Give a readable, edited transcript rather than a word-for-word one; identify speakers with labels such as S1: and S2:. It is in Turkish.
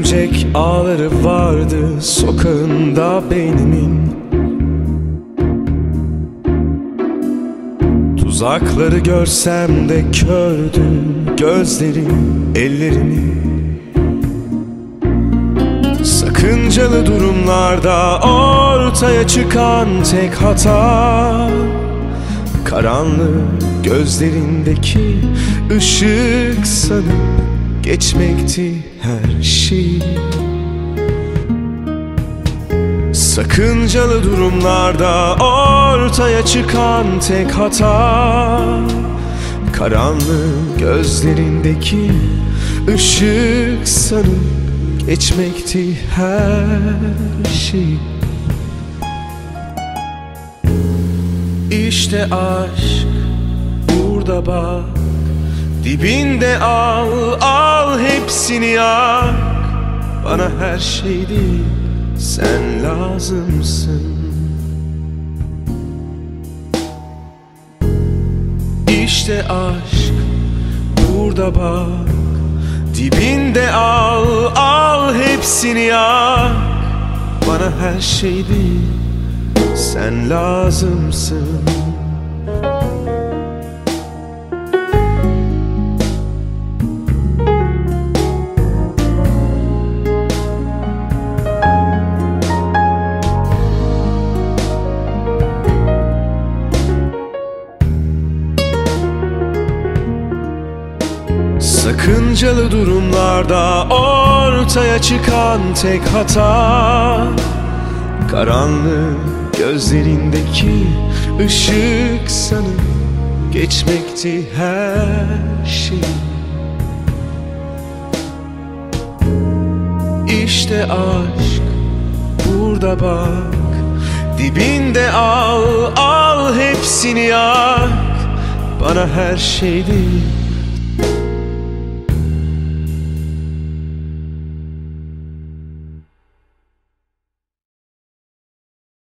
S1: Örümcek ağları vardı sokağında beynimin. Tuzakları görsem de kördü gözlerim, ellerimin. Sakıncalı durumlarda ortaya çıkan tek hata, karanlık gözlerindeki ışık sanıp geçmekti her şey. Sakıncalı durumlarda ortaya çıkan tek hata, karanlık gözlerindeki ışık sanıp geçmekti her şey. İşte aşk burada bak, dibinde al, al hepsini yak. Bana her şey değil, sen lazımsın. İşte aşk burada bak, dibinde al, al hepsini yak. Bana her şey değil, sen lazımsın. Sakıncalı durumlarda ortaya çıkan tek hata, karanlık gözlerindeki ışık sanıp geçmekti her şey. İşte aşk burada bak, dibinde al, al hepsini yak. Bana her şey değil,